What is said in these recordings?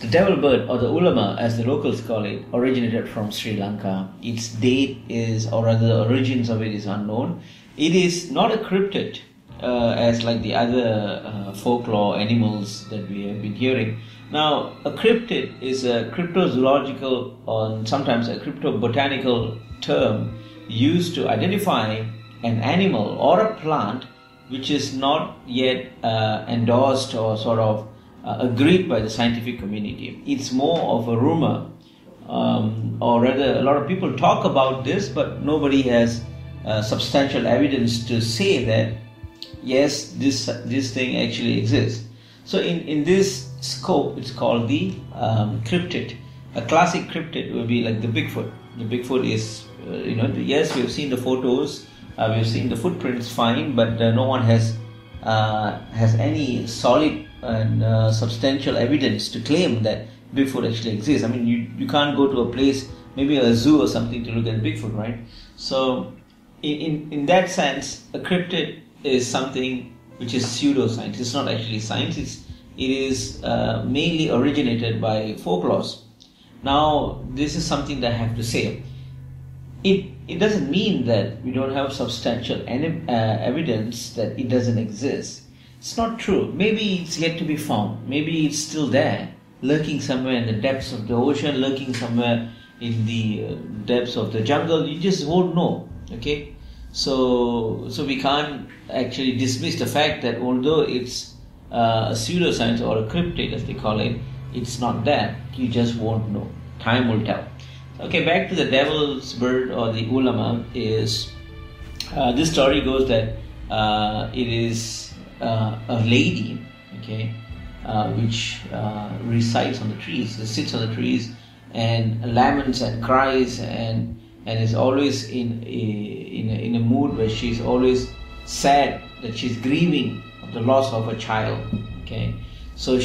The devil bird, or the Ullama as the locals call it, originated from Sri Lanka. Its date is, or rather the origins of it is unknown. It is not a cryptid as like the other folklore animals that we have been hearing. Now, a cryptid is a cryptozoological or sometimes a cryptobotanical term used to identify an animal or a plant which is not yet endorsed or sort of agreed by the scientific community. It's more of a rumor, or rather a lot of people talk about this, but nobody has substantial evidence to say that yes, this thing actually exists. So in this scope, it's called the cryptid. A classic cryptid would be like the Bigfoot. The Bigfoot is, yes, we've seen the photos, we've seen the footprints, fine, but no one has any solid and substantial evidence to claim that Bigfoot actually exists. I mean, you can't go to a place, maybe a zoo or something, to look at Bigfoot, right? So in that sense, a cryptid is something which is pseudoscience. It's not actually science. It is mainly originated by folklores. Now, this is something that I have to say. It doesn't mean that we don't have substantial evidence that it doesn't exist. It's not true. Maybe it's yet to be found. Maybe it's still there, lurking somewhere in the depths of the ocean, lurking somewhere in the depths of the jungle. You just won't know. Okay, so we can't actually dismiss the fact that although it's a pseudoscience or a cryptid as they call it, it's not there. You just won't know. Time will tell. Okay, back to the devil's bird or the Ullama. Is this story goes that it is a lady, okay, which resides on the trees, sits on the trees and laments and cries and is always in a mood where she's always sad, that she's grieving of the loss of a child. Okay, so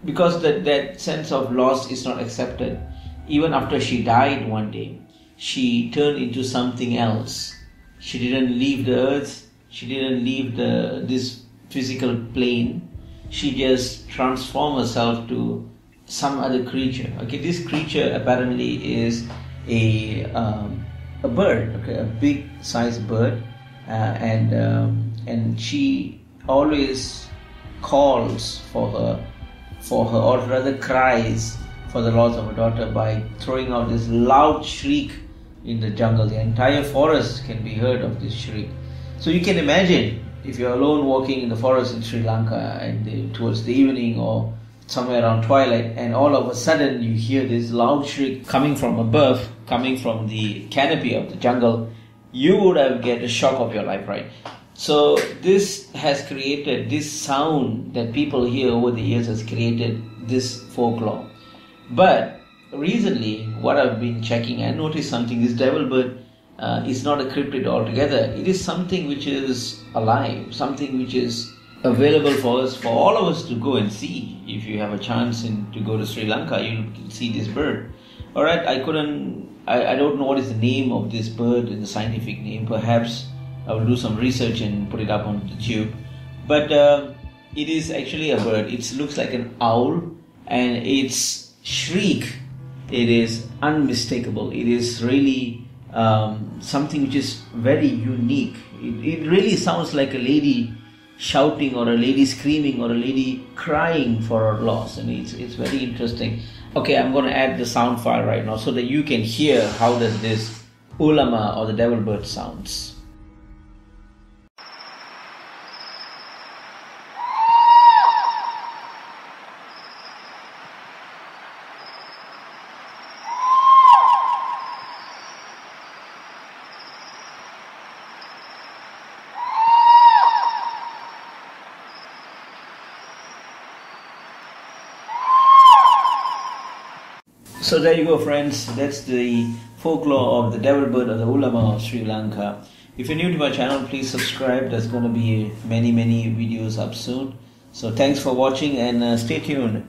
because that sense of loss is not accepted, even after she died one day, she turned into something else. She didn't leave the earth. She didn't leave this physical plane. She just transformed herself to some other creature. Okay, this creature apparently is a bird. Okay, a big sized bird, and she always calls for her, or rather cries for the loss of her daughter by throwing out this loud shriek in the jungle. The entire forest can be heard of this shriek. So you can imagine if you're alone walking in the forest in Sri Lanka and towards the evening or somewhere around twilight, and all of a sudden you hear this loud shriek coming from above, coming from the canopy of the jungle, you would have get a shock of your life, right? So this has created, this sound that people hear over the years has created this folklore. But recently, what I've been checking, I noticed something. This devil bird is not a cryptid altogether. It is something which is alive, something which is available for us, for all of us to go and see. If you have a chance to go to Sri Lanka, you can see this bird. All right, I don't know what is the name of this bird, the scientific name. Perhaps I will do some research and put it up on the tube. But it is actually a bird. It looks like an owl, and its shriek, it is unmistakable. It is really something which is very unique. It really sounds like a lady shouting, or a lady screaming, or a lady crying for her loss, and it's very interesting. Okay, I'm going to add the sound file right now so that you can hear how does this Ullama or the devil bird sounds. So there you go, friends. That's the folklore of the devil bird or the Ullama of Sri Lanka. If you're new to my channel, please subscribe. There's going to be many videos up soon. So thanks for watching, and stay tuned.